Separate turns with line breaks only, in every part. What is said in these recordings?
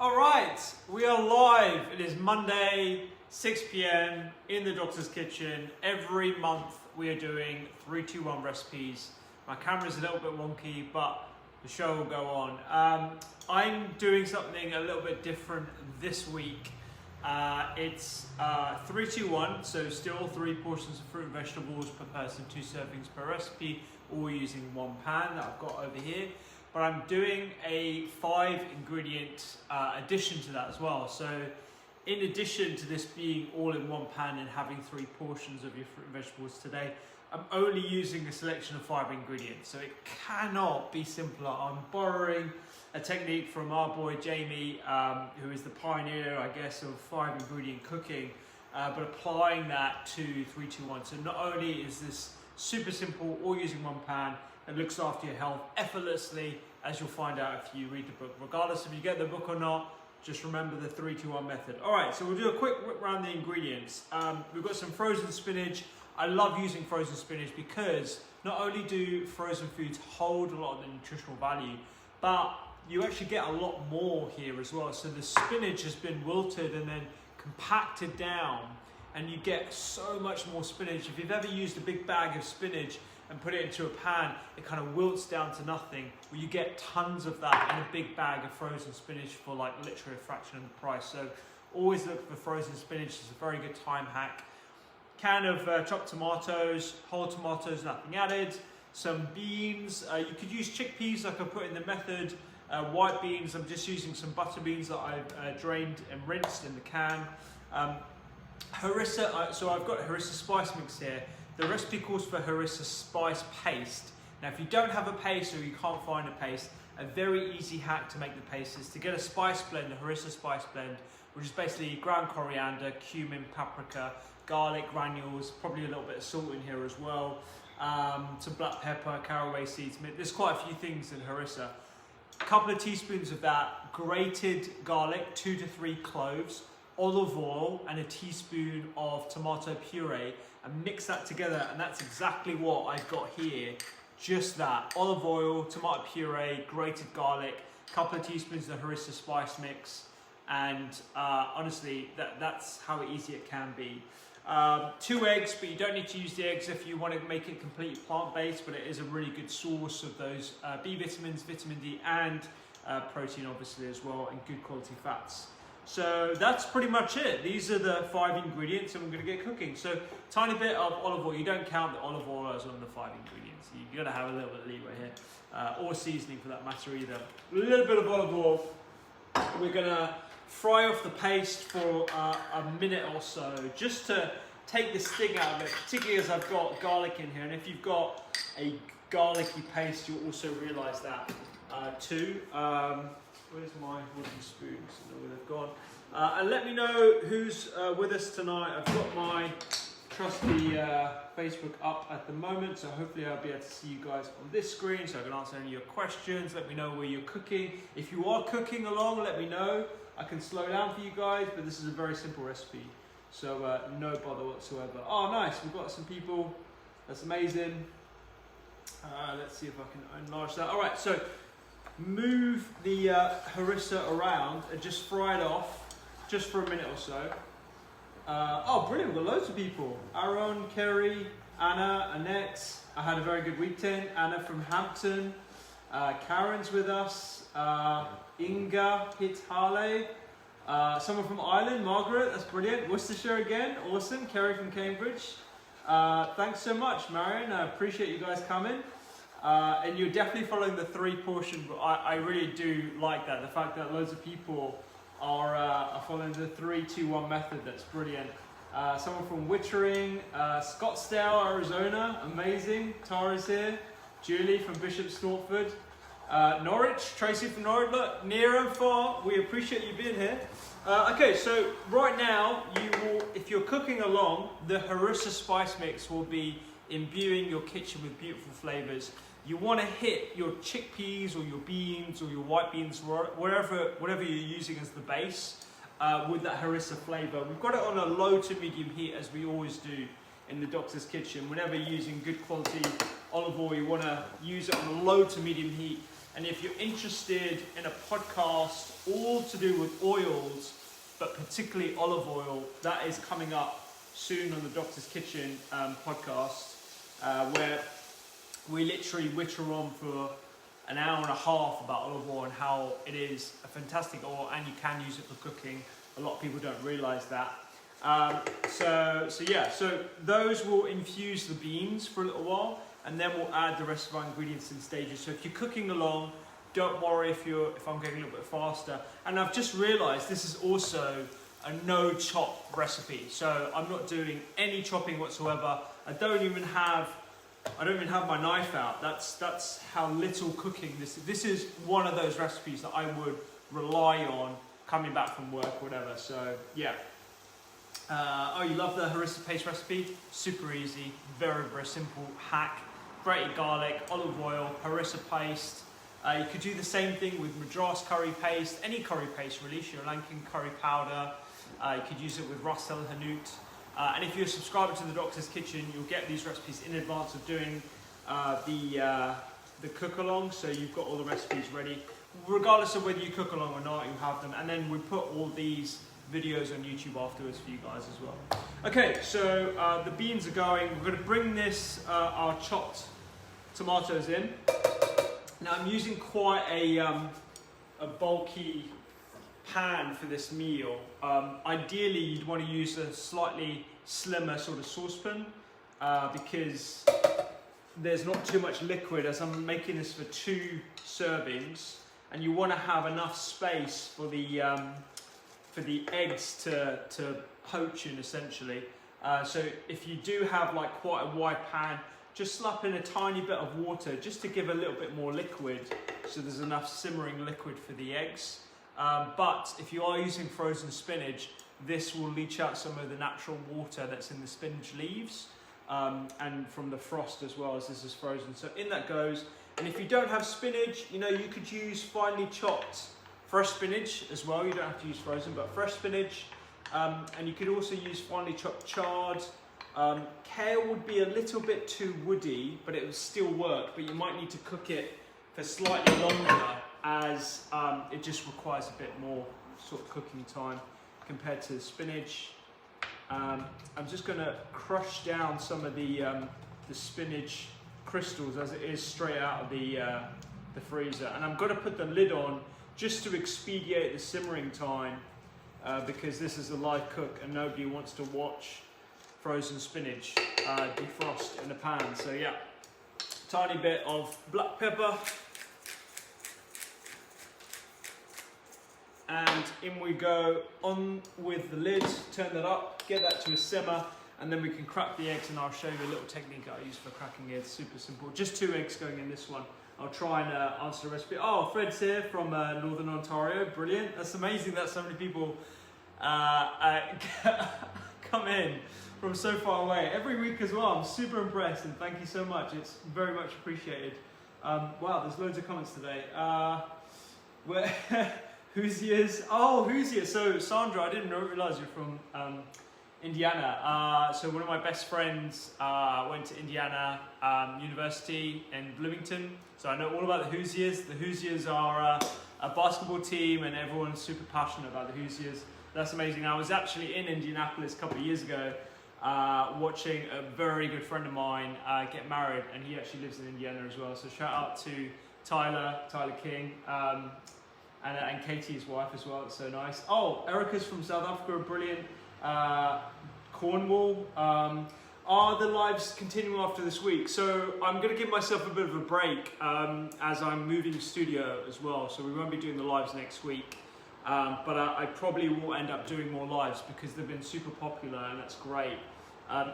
All right, we are live. It is Monday, 6 p.m. in the doctor's kitchen. Every month we are doing 3-2-1 recipes. My camera's a little bit wonky, but the show will go on. I'm doing something a little bit different this week. It's 3-2-1, so still 3 portions of fruit and vegetables per person, 2 servings per recipe, all using 1 pan that I've got over here. But I'm doing a 5-ingredient addition to that as well. So in addition to this being all in 1 pan and having 3 portions of your fruit and vegetables today, I'm only using a selection of 5 ingredients. So it cannot be simpler. I'm borrowing a technique from our boy Jamie, who is the pioneer, I guess, of 5-ingredient cooking, but applying that to 3-2-1. So not only is this super simple, all using 1 pan, it looks after your health effortlessly, as you'll find out if you read the book. Regardless if you get the book or not, just remember the 3-2-1 method. All right, so we'll do a quick whip around the ingredients. We've got some frozen spinach. I love using frozen spinach because not only do frozen foods hold a lot of the nutritional value, but you actually get a lot more here as well. So the spinach has been wilted and then compacted down, and you get so much more spinach. If you've ever used a big bag of spinach and put it into a pan, it kind of wilts down to nothing. Well, you get tons of that in a big bag of frozen spinach for like literally a fraction of the price. So always look for frozen spinach. It's a very good time hack. Can of chopped tomatoes, whole tomatoes, nothing added. Some beans. You could use chickpeas like I put in the method. White beans, I'm just using some butter beans that I've drained and rinsed in the can. Harissa, so I've got Harissa Spice mix here. The recipe calls for Harissa Spice paste. Now if you don't have a paste or you can't find a paste, a very easy hack to make the paste is to get a spice blend, a Harissa Spice blend, which is basically ground coriander, cumin, paprika, garlic granules, probably a little bit of salt in here as well, some black pepper, caraway seeds. There's quite a few things in Harissa. A couple of teaspoons of that, grated garlic, 2 to 3 cloves, olive oil, and a teaspoon of tomato puree, and mix that together, and that's exactly what I've got here. Just that, olive oil, tomato puree, grated garlic, a couple of teaspoons of the Harissa Spice mix, and honestly, that's how easy it can be. 2 eggs, but you don't need to use the eggs if you want to make it completely plant-based, but it is a really good source of those B vitamins, vitamin D, and protein obviously as well, and good quality fats. So that's pretty much it. These are the 5 ingredients and we're going to get cooking. So tiny bit of olive oil. You don't count the olive oil as one of the 5 ingredients. You've got to have a little bit of leeway here, or seasoning for that matter either. A little bit of olive oil. We're going to fry off the paste for a minute or so, just to take the sting out of it, particularly as I've got garlic in here. And if you've got a garlicky paste, you'll also realise that too. Where's my wooden spoons? I don't know where they've gone. And let me know who's with us tonight. I've got my trusty Facebook up at the moment, so hopefully I'll be able to see you guys on this screen so I can answer any of your questions. Let me know where you're cooking. If you are cooking along, let me know. I can slow down for you guys, but this is a very simple recipe, so no bother whatsoever. Oh, nice. We've got some people. That's amazing. Let's see if I can enlarge that. All right, so move the harissa around and just fry it off just for a minute or so. Oh, brilliant, we've got loads of people. Aaron, Kerry, Anna, Annette. I had a very good weekend. Anna from Hampton. Karen's with us. Inga Hitale. Someone from Ireland, Margaret, that's brilliant. Worcestershire again, awesome. Kerry from Cambridge. Thanks so much, Marion. I appreciate you guys coming. And you're definitely following the 3 portion, but I really do like that. The fact that loads of people are following the 3-2-1 method, that's brilliant. Someone from Wittering, Scottsdale, Arizona, amazing. Tara's here. Julie from Bishop Stortford. Norwich, Tracy from Norwich, look, near and far, we appreciate you being here. Okay, so right now, you will, if you're cooking along, the Harissa Spice mix will be imbuing your kitchen with beautiful flavours. You want to hit your chickpeas or your beans or your white beans, whatever you're using as the base, with that harissa flavour. We've got it on a low to medium heat, as we always do in the doctor's kitchen. Whenever you're using good quality olive oil, you want to use it on a low to medium heat. And if you're interested in a podcast all to do with oils, but particularly olive oil, that is coming up soon on the Doctor's Kitchen podcast, where we literally witter on for an hour and a half about olive oil and how it is a fantastic oil and you can use it for cooking. A lot of people don't realise that. So those will infuse the beans for a little while, and then we'll add the rest of our ingredients in stages. So if you're cooking along, don't worry if I'm going a little bit faster. And I've just realised this is also a no chop recipe. So I'm not doing any chopping whatsoever. I don't even have my knife out. That's how little cooking this is. One of those recipes that I would rely on coming back from work or whatever. So yeah. Oh, you love the harissa paste recipe? Super easy, very, very simple hack. Grated garlic, olive oil, harissa paste. You could do the same thing with Madras curry paste, any curry paste really, Sri Lankan curry powder. You could use it with Ras El Hanout. And if you're a subscriber to the Doctor's Kitchen, you'll get these recipes in advance of doing the cook along, so you've got all the recipes ready. Regardless of whether you cook along or not, you have them. And then we put all these videos on YouTube afterwards for you guys as well. Okay, so the beans are going. We're going to bring our chopped tomatoes in. Now I'm using quite a bulky pan for this meal. Ideally you'd want to use a slightly slimmer sort of saucepan because there's not too much liquid, as I'm making this for 2 servings, and you want to have enough space for the eggs to poach in essentially. So if you do have like quite a wide pan, just slap in a tiny bit of water just to give a little bit more liquid, so there's enough simmering liquid for the eggs. But if you are using frozen spinach, this will leach out some of the natural water that's in the spinach leaves and from the frost as well, as this is frozen. So in that goes. And if you don't have spinach, you could use finely chopped fresh spinach as well. You don't have to use frozen, but fresh spinach. And you could also use finely chopped chard. Kale would be a little bit too woody, but it would still work. But you might need to cook it for slightly longer, as it just requires a bit more sort of cooking time compared to spinach. I'm just going to crush down some of the spinach crystals as it is straight out of the freezer, and I'm going to put the lid on just to expedite the simmering time, because this is a live cook and nobody wants to watch frozen spinach defrost in the pan. So yeah, tiny bit of black pepper, and in we go on with the lid. Turn that up, get that to a simmer, and then we can crack the eggs, and I'll show you a little technique I use for cracking eggs. Super simple, just 2 eggs going in this one. I'll try and answer the recipe. Oh, Fred's here from Northern Ontario. Brilliant. That's amazing that so many people come in from so far away every week as well. I'm super impressed, and thank you so much. It's very much appreciated. Wow, there's loads of comments today. Who's yours? Oh, who's yours? So Sandra, I didn't realise you're from Indiana. So one of my best friends went to Indiana University in Bloomington. So I know all about the Hoosiers. The Hoosiers are a basketball team, and everyone's super passionate about the Hoosiers. That's amazing. I was actually in Indianapolis a couple of years ago watching a very good friend of mine get married, and he actually lives in Indiana as well. So shout out to Tyler King, and Katie, his wife as well. It's so nice. Oh, Erica's from South Africa, brilliant. Cornwall. Are the lives continuing after this week? So I'm going to give myself a bit of a break as I'm moving studio as well. So we won't be doing the lives next week. But I probably will end up doing more lives because they've been super popular, and that's great.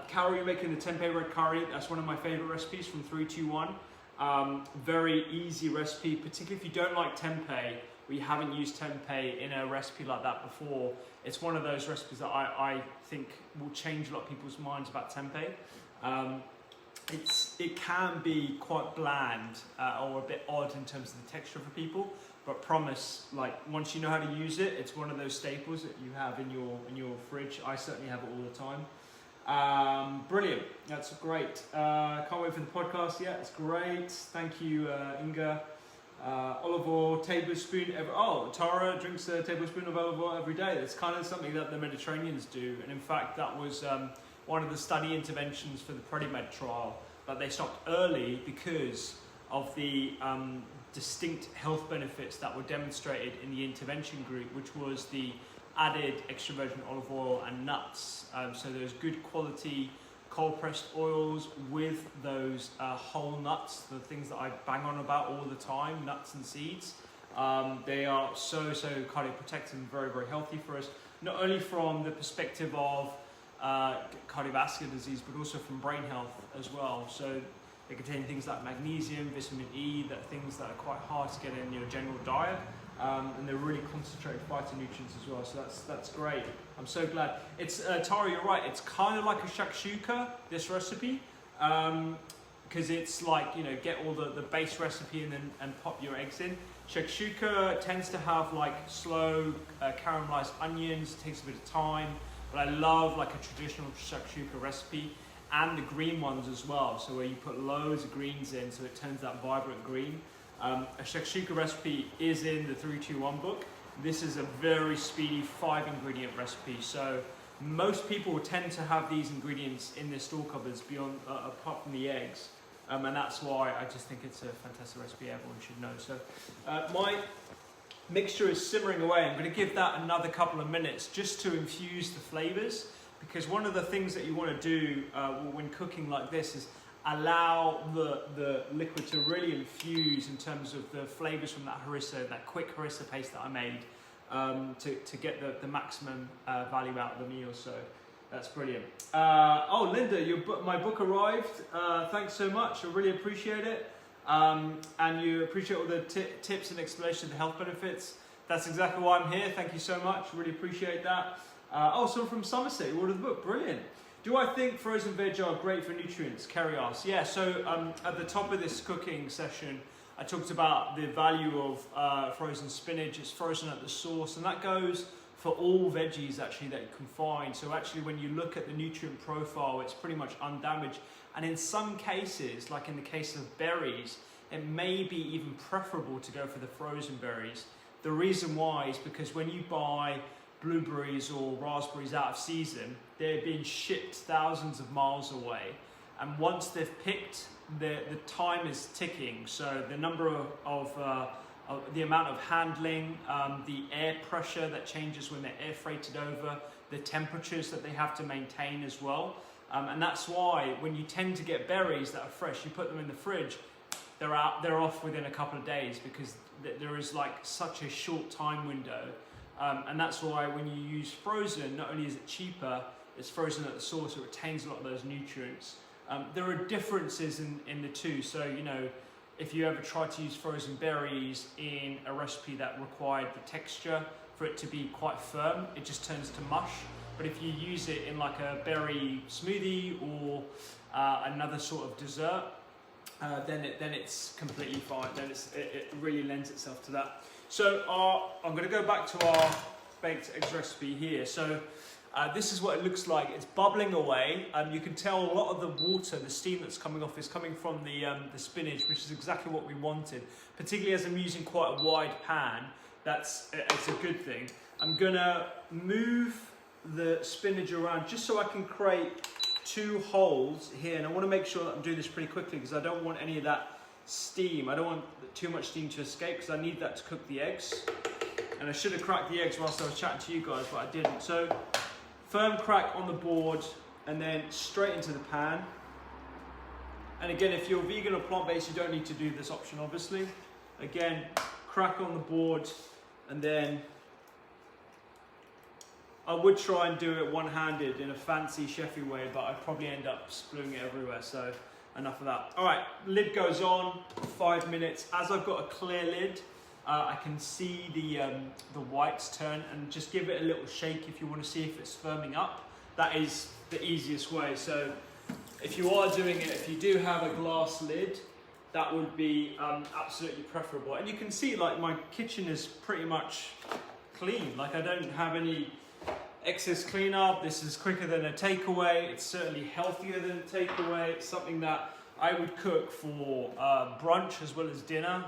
Carol, you're making the tempeh red curry. That's one of my favorite recipes from 321. Very easy recipe, particularly if you don't like tempeh, or you haven't used tempeh in a recipe like that before. It's one of those recipes that I think will change a lot of people's minds about tempeh. It can be quite bland or a bit odd in terms of the texture for people, but promise, like, once you know how to use it, it's one of those staples that you have in your fridge. I certainly have it all the time. Brilliant, that's great. Can't wait for the podcast. Yeah, it's great. Thank you, Inga. Olive oil, tablespoon. Tara drinks a tablespoon of olive oil every day. That's kind of something that the Mediterraneans do. And in fact, that was one of the study interventions for the Predimed trial. But they stopped early because of the distinct health benefits that were demonstrated in the intervention group, which was the added extra virgin olive oil and nuts. So there's good quality cold pressed oils with those whole nuts, the things that I bang on about all the time, nuts and seeds. They are so cardioprotective and very, very healthy for us, not only from the perspective of cardiovascular disease, but also from brain health as well. So they contain things like magnesium, vitamin E, that things that are quite hard to get in your general diet. And they're really concentrated phytonutrients as well, so that's great. I'm so glad. It's Tara, you're right. It's kind of like a shakshuka, this recipe, because it's like, you know, get all the base recipe and pop your eggs in. Shakshuka tends to have like slow caramelized onions. It takes a bit of time, but I love like a traditional shakshuka recipe, and the green ones as well. So where you put loads of greens in, so it turns that vibrant green. A shakshuka recipe is in the 3-2-1 book. This is a very speedy 5-ingredient recipe. So most people tend to have these ingredients in their store cupboards beyond, apart from the eggs. And that's why I just think it's a fantastic recipe everyone should know. So my mixture is simmering away. I'm going to give that another couple of minutes just to infuse the flavors, because one of the things that you want to do when cooking like this is allow the liquid to really infuse in terms of the flavors from that harissa, that quick harissa paste that I made, to get the maximum value out of the meal. So that's brilliant. Oh, Linda, my book arrived. Thanks so much. I really appreciate it. And you appreciate all the tips and explanation of the health benefits. That's exactly why I'm here. Thank you so much. Really appreciate that. So from Somerset, you ordered the book. Brilliant. Do I think frozen veg are great for nutrients? Kerry asks. Yeah, so at the top of this cooking session, I talked about the value of frozen spinach. It's frozen at the source, and that goes for all veggies actually that you can find. So actually when you look at the nutrient profile, it's pretty much undamaged. And in some cases, like in the case of berries, it may be even preferable to go for the frozen berries. The reason why is because when you buy blueberries or raspberries out of season, they're being shipped thousands of miles away, and once they've picked, the time is ticking. So the number of the amount of handling, the air pressure that changes when they're air freighted over, the temperatures that they have to maintain as well, and that's why when you tend to get berries that are fresh, you put them in the fridge, they're off within a couple of days, because there is like such a short time window. And that's why when you use frozen, not only is it cheaper, it's frozen at the source, it retains a lot of those nutrients. There are differences in the two. So, you know, if you ever try to use frozen berries in a recipe that required the texture for it to be quite firm, it just turns to mush. But if you use it in like a berry smoothie or another sort of dessert, then it's completely fine. Then it really lends itself to that. So I'm going to go back to our baked eggs recipe here. So this is what it looks like. It's bubbling away. You can tell a lot of the water, the steam that's coming off, is coming from the spinach, which is exactly what we wanted. Particularly as I'm using quite a wide pan, it's a good thing. I'm going to move the spinach around just so I can create 2 holes here. And I want to make sure that I'm doing this pretty quickly, because I don't want any of that steam. I don't want too much steam to escape, because I need that to cook the eggs. And I should have cracked the eggs whilst I was chatting to you guys, but I didn't. So firm crack on the board and then straight into the pan. And again, if you're vegan or plant-based, you don't need to do this option, obviously. Again, crack on the board, and then I would try and do it one-handed in a fancy chefy way, but I'd probably end up spilling it everywhere. So enough of that. All right, lid goes on, 5 minutes. As I've got a clear lid, I can see the whites turn, and just give it a little shake if you want to see if it's firming up. That is the easiest way. So if you are doing it, if you do have a glass lid, that would be absolutely preferable. And you can see like my kitchen is pretty much clean. Like I don't have any excess cleanup. This is quicker than a takeaway. It's certainly healthier than a takeaway. It's something that I would cook for brunch as well as dinner.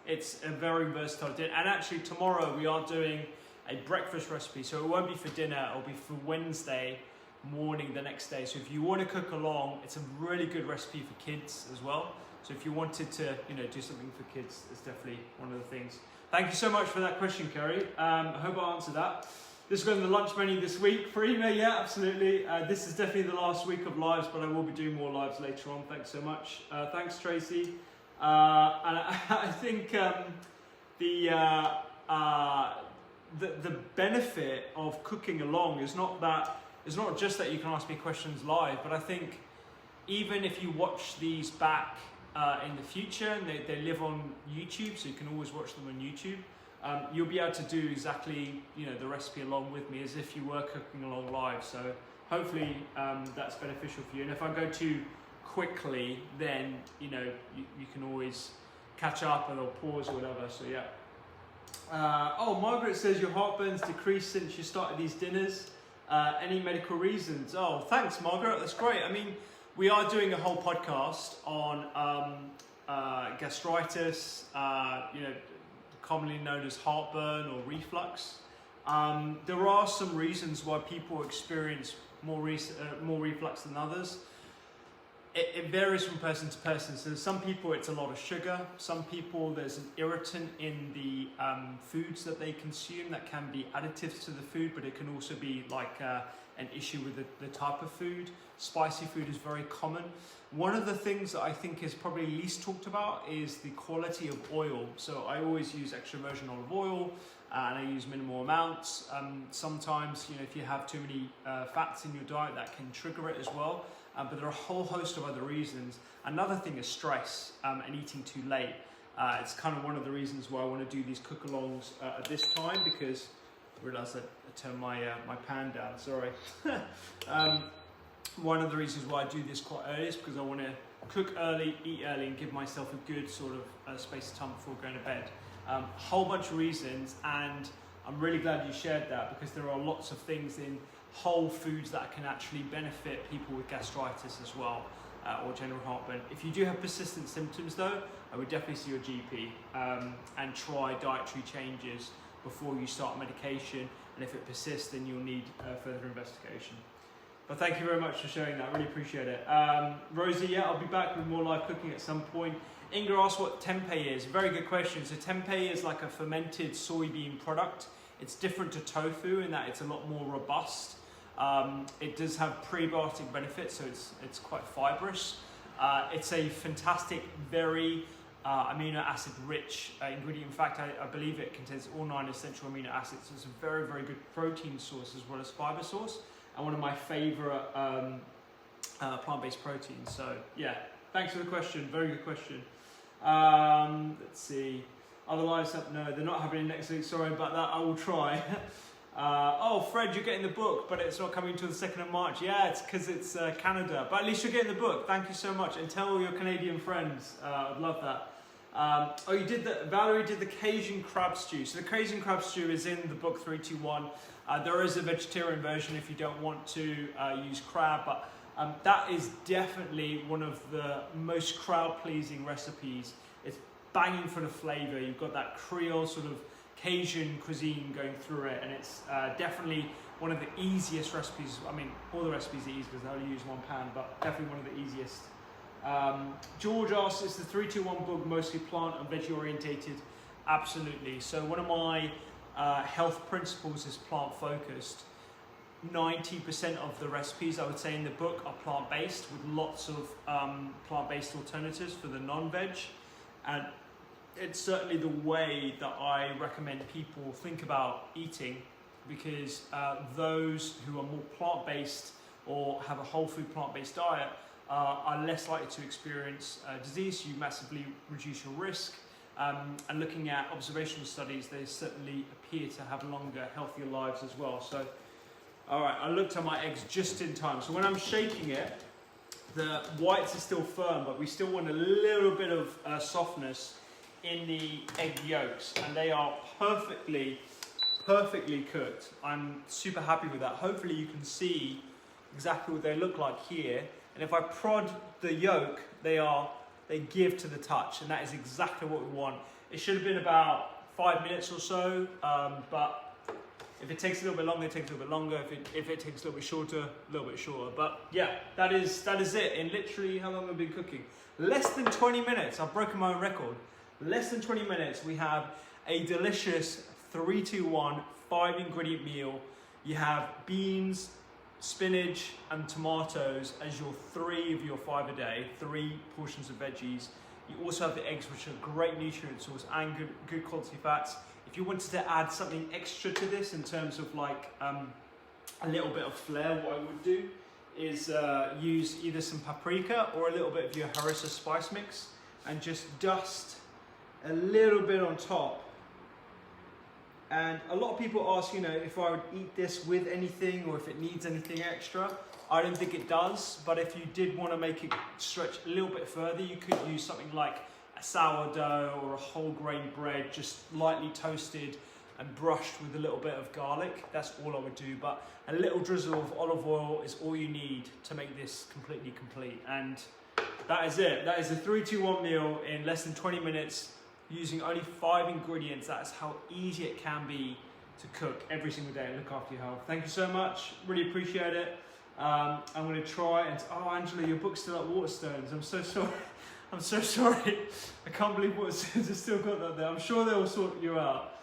It's a very versatile dinner. And actually tomorrow we are doing a breakfast recipe. So it won't be for dinner, it'll be for Wednesday morning the next day. So if you want to cook along, it's a really good recipe for kids as well. So if you wanted to, do something for kids, it's definitely one of the things. Thank you so much for that question, Kerry. I hope I answered that. This is going to the lunch menu this week. For email, yeah, absolutely. This is definitely the last week of lives, but I will be doing more lives later on. Thanks so much. Thanks, Tracy. And I think the benefit of cooking along is not just that you can ask me questions live, but I think even if you watch these back in the future, and they live on YouTube, so you can always watch them on YouTube. You'll be able to do exactly the recipe along with me as if you were cooking along live. So hopefully that's beneficial for you. And if I go too quickly, then you can always catch up or pause or whatever. So yeah. Oh, Margaret says your heartburn's decreased since you started these dinners. Any medical reasons? Oh, thanks, Margaret. That's great. I mean, we are doing a whole podcast on gastritis, commonly known as heartburn or reflux. There are some reasons why people experience more reflux than others. It varies from person to person. So some people it's a lot of sugar. Some people there's an irritant in the foods that they consume that can be additives to the food, but it can also be like an issue with the type of food. Spicy food is very common. One of the things that I think is probably least talked about is the quality of oil. So I always use extra virgin olive oil and I use minimal amounts. Sometimes, if you have too many fats in your diet, that can trigger it as well. But there are a whole host of other reasons. Another thing is stress and eating too late. It's kind of one of the reasons why I want to do these cook-alongs at this time, because I realised I turned my pan down, sorry. One of the reasons why I do this quite early is because I want to cook early, eat early, and give myself a good sort of space of time before going to bed. Whole bunch of reasons, and I'm really glad you shared that, because there are lots of things in whole foods that can actually benefit people with gastritis as well, or general heartburn. If you do have persistent symptoms though, I would definitely see your GP and try dietary changes before you start medication, and if it persists then you'll need further investigation. But thank you very much for sharing that, really appreciate it. Rosie, yeah, I'll be back with more live cooking at some point. Inga asked what tempeh is. Very good question. So tempeh is like a fermented soybean product. It's different to tofu in that it's a lot more robust. It does have prebiotic benefits, so it's quite fibrous. It's a fantastic, very amino acid rich ingredient. In fact, I believe it contains all 9 essential amino acids. So it's a very, very good protein source as well as fiber source, and one of my favorite plant-based proteins. So yeah, thanks for the question, very good question. Let's see, other lives up, no, they're not happening next week, sorry about that, I will try. Oh, Fred, you're getting the book, but it's not coming until the 2nd of March. Yeah, it's because it's Canada, but at least you're getting the book. Thank you so much, and tell all your Canadian friends. I'd love that. Valerie did the Cajun crab stew. So the Cajun crab stew is in the book 321. There is a vegetarian version if you don't want to use crab, but that is definitely one of the most crowd-pleasing recipes. It's banging for the flavor. You've got that Creole sort of Cajun cuisine going through it, and it's definitely one of the easiest recipes. I mean, all the recipes are easy because I only use one pan, but definitely one of the easiest. George asks, is the 321 book mostly plant and veggie orientated? Absolutely. So one of my health principles is plant focused. 90% of the recipes I would say in the book are plant-based, with lots of plant-based alternatives for the non-veg, and it's certainly the way that I recommend people think about eating, because those who are more plant-based or have a whole food plant-based diet are less likely to experience disease, so you massively reduce your risk. And looking at observational studies, they certainly appear to have longer, healthier lives as well. So, all right, I looked at my eggs just in time. So when I'm shaking it, the whites are still firm, but we still want a little bit of softness in the egg yolks, and they are perfectly cooked. I'm super happy with that. Hopefully you can see exactly what they look like here. and if I prod the yolk, they give to the touch, and that is exactly what we want. It should have been about 5 minutes or so, but if it takes a little bit longer, it takes a little bit longer. If it takes a little bit shorter, a little bit shorter. But yeah, that is it. In literally, how long have I been cooking? Less than 20 minutes. I've broken my own record. Less than 20 minutes, we have a delicious 3-2-1 5-ingredient meal. You have beans, spinach and tomatoes as your 3 of your 5 a day, 3 portions of veggies. You also have the eggs, which are great nutrient source and good quality fats. If you wanted to add something extra to this in terms of like a little bit of flair, what I would do is use either some paprika or a little bit of your Harissa Spice mix and just dust a little bit on top. And a lot of people ask, you know, if I would eat this with anything or if it needs anything extra. I don't think it does, but if you did want to make it stretch a little bit further, you could use something like a sourdough or a whole grain bread, just lightly toasted and brushed with a little bit of garlic. That's all I would do, but a little drizzle of olive oil is all you need to make this completely complete. And that is it. That is a 3-2-1 meal in less than 20 minutes using only 5 ingredients. That's how easy it can be to cook every single day and look after your health. Thank you so much. Really appreciate it. I'm going to try and... Oh, Angela, your book's still at Waterstones. I'm so sorry. I'm so sorry. I can't believe Waterstones has still got that there. I'm sure they'll sort you out.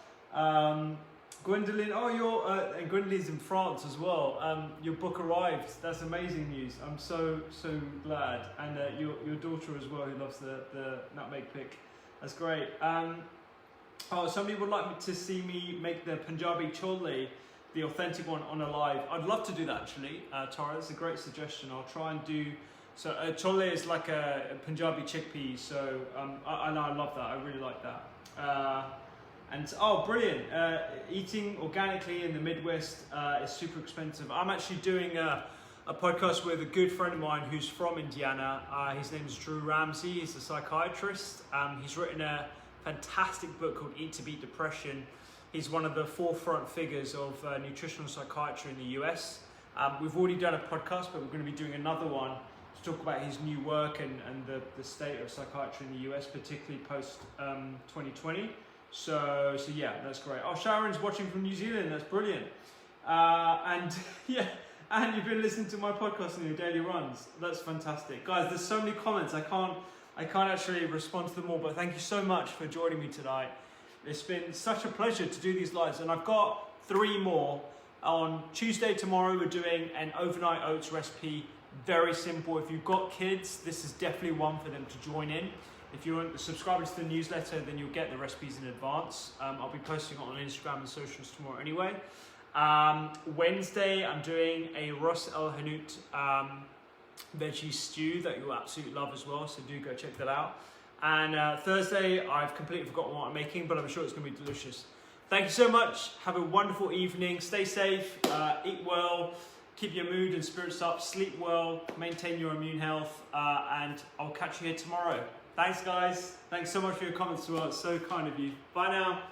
Gwendolyn, and Gwendolyn's in France as well. Your book arrived. That's amazing news. I'm so glad. And your daughter as well, who loves the nutmeg pick. That's great. Somebody would like to see me make the Punjabi chole, the authentic one, on a live. I'd love to do that actually, Tara. That's a great suggestion. I'll try and do. So chole is like a Punjabi chickpea. So I love that. I really like that. And oh, brilliant! Eating organically in the Midwest is super expensive. I'm actually doing a podcast with a good friend of mine who's from Indiana. His name is Drew Ramsey. He's a psychiatrist. He's written a fantastic book called Eat to Beat Depression. He's one of the forefront figures of nutritional psychiatry in the US. We've already done a podcast, but we're going to be doing another one to talk about his new work and the state of psychiatry in the US, particularly post 2020. So yeah, that's great. Oh, Sharon's watching from New Zealand. That's brilliant. And yeah. And you've been listening to my podcast in your daily runs. That's fantastic. Guys, there's so many comments. I can't actually respond to them all, but thank you so much for joining me tonight. It's been such a pleasure to do these lives, and I've got 3 more. On Tuesday tomorrow, we're doing an overnight oats recipe. Very simple. If you've got kids, this is definitely one for them to join in. If you're subscribing to the newsletter, then you'll get the recipes in advance. I'll be posting it on Instagram and socials tomorrow anyway. Wednesday, I'm doing a Ras El Hanout veggie stew that you'll absolutely love as well, so do go check that out. And Thursday, I've completely forgotten what I'm making, but I'm sure it's going to be delicious. Thank you so much. Have a wonderful evening. Stay safe, eat well, keep your mood and spirits up, sleep well, maintain your immune health, and I'll catch you here tomorrow. Thanks, guys. Thanks so much for your comments as well. It's so kind of you. Bye now.